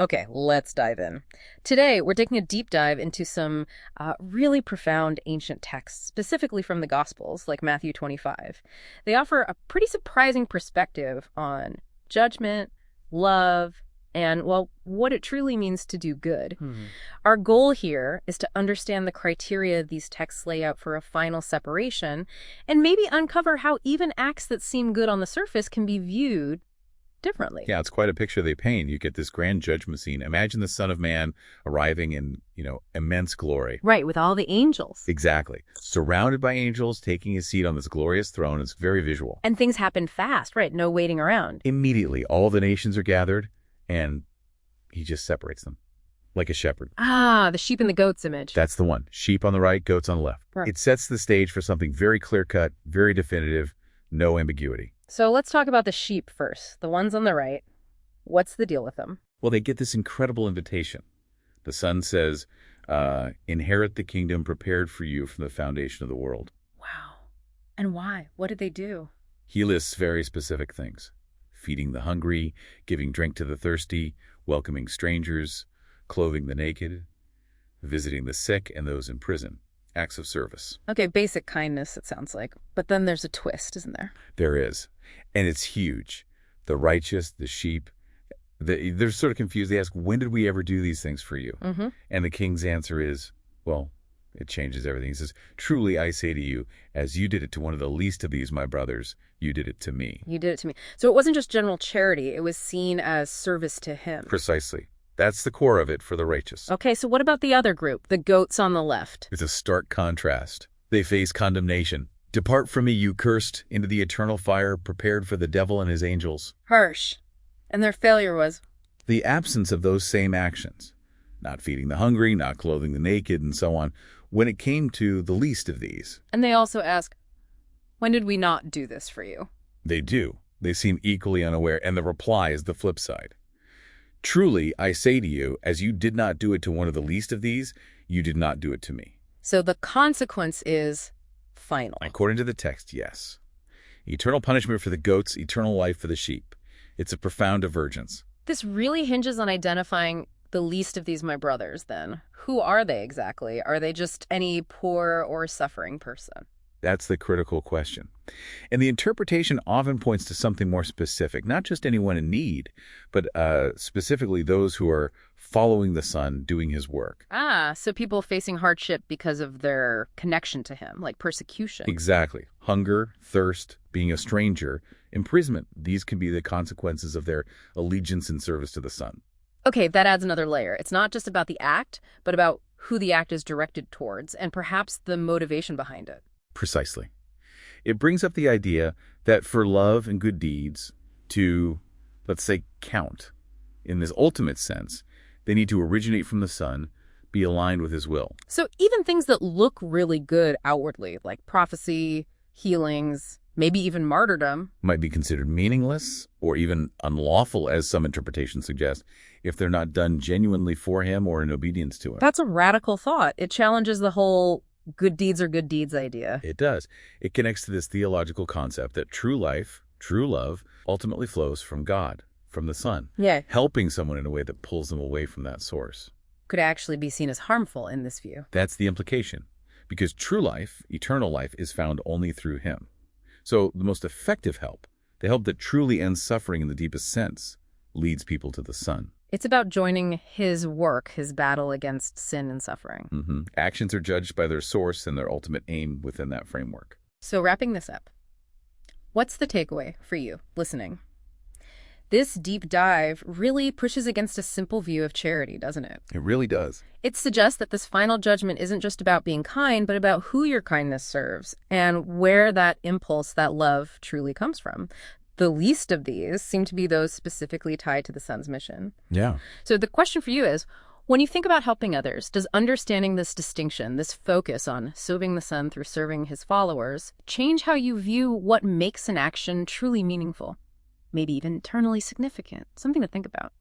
Okay, let's dive in. Today, we're taking a deep dive into some really profound ancient texts, specifically from the Gospels, like Matthew 25. They offer a pretty surprising perspective on judgment, love, and, well, what it truly means to do good. Our goal here is to understand the criteria these texts lay out for a final separation, and maybe uncover how even acts that seem good on the surface can be viewed differently. Yeah, it's quite a picture they paint. You get this grand judgment scene. Imagine the Son of Man arriving in, immense glory. Right, with all the angels. Exactly. Surrounded by angels, taking his seat on this glorious throne. It's very visual. And things happen fast, right? No waiting around. Immediately, all the nations are gathered, and he just separates them like a shepherd. Ah, the sheep and the goats image. That's the one. Sheep on the right, goats on the left. Right. It sets the stage for something very clear-cut, very definitive, no ambiguity. So let's talk about the sheep first, the ones on the right. What's the deal with them? Well, they get this incredible invitation. The Son says, inherit the kingdom prepared for you from the foundation of the world. Wow. And why? What did they do? He lists very specific things. Feeding the hungry, giving drink to the thirsty, welcoming strangers, clothing the naked, visiting the sick and those in prison. Acts of service. Okay, basic kindness, it sounds like. But then there's a twist, isn't there? There is. And it's huge. The righteous, the sheep, they're sort of confused. They ask, when did we ever do these things for you? And the king's answer is, well, it changes everything. He says, truly I say to you, as you did it to one of the least of these, my brothers, you did it to me. You did it to me. So it wasn't just general charity. It was seen as service to him. Precisely. That's the core of it for the righteous. Okay, so what about the other group, the goats on the left? It's a stark contrast. They face condemnation. Depart from me, you cursed, into the eternal fire prepared for the devil and his angels. Harsh. And their failure was? The absence of those same actions. Not feeding the hungry, not clothing the naked, and so on, when it came to the least of these. And they also ask, when did we not do this for you? They do. They seem equally unaware, and the reply is the flip side. Truly, I say to you, as you did not do it to one of the least of these, you did not do it to me. So the consequence is final. According to the text, yes. Eternal punishment for the goats, eternal life for the sheep. It's a profound divergence. This really hinges on identifying the least of these my brothers, then. Who are they exactly? Are they just any poor or suffering person? That's the critical question. And the interpretation often points to something more specific, not just anyone in need, but specifically those who are following the Son, doing his work. Ah, so people facing hardship because of their connection to him, like persecution. Exactly. Hunger, thirst, being a stranger, imprisonment. These can be the consequences of their allegiance and service to the Son. Okay, that adds another layer. It's not just about the act, but about who the act is directed towards, and perhaps the motivation behind it. Precisely. It brings up the idea that for love and good deeds to, let's say, count in this ultimate sense, they need to originate from the Son, be aligned with his will. So even things that look really good outwardly, like prophecy, healings, maybe even martyrdom, might be considered meaningless or even unlawful, as some interpretations suggest, if they're not done genuinely for him or in obedience to him. That's a radical thought. It challenges the whole good deeds are good deeds idea. It does. It connects to this theological concept that true life, true love, ultimately flows from God, from the Son. Yeah. Helping someone in a way that pulls them away from that source. Could actually be seen as harmful in this view. That's the implication. Because true life, eternal life, is found only through him. So the most effective help, the help that truly ends suffering in the deepest sense, leads people to the Son. It's about joining his work, his battle against sin and suffering. Actions are judged by their source and their ultimate aim within that framework. So wrapping this up, what's the takeaway for you listening? This deep dive really pushes against a simple view of charity, doesn't it? It really does. It suggests that this final judgment isn't just about being kind, but about who your kindness serves and where that impulse, that love, truly comes from. The least of these seem to be those specifically tied to the Son's mission. Yeah. So the question for you is, when you think about helping others, does understanding this distinction, this focus on serving the Son through serving his followers, change how you view what makes an action truly meaningful? Maybe even eternally significant? Something to think about.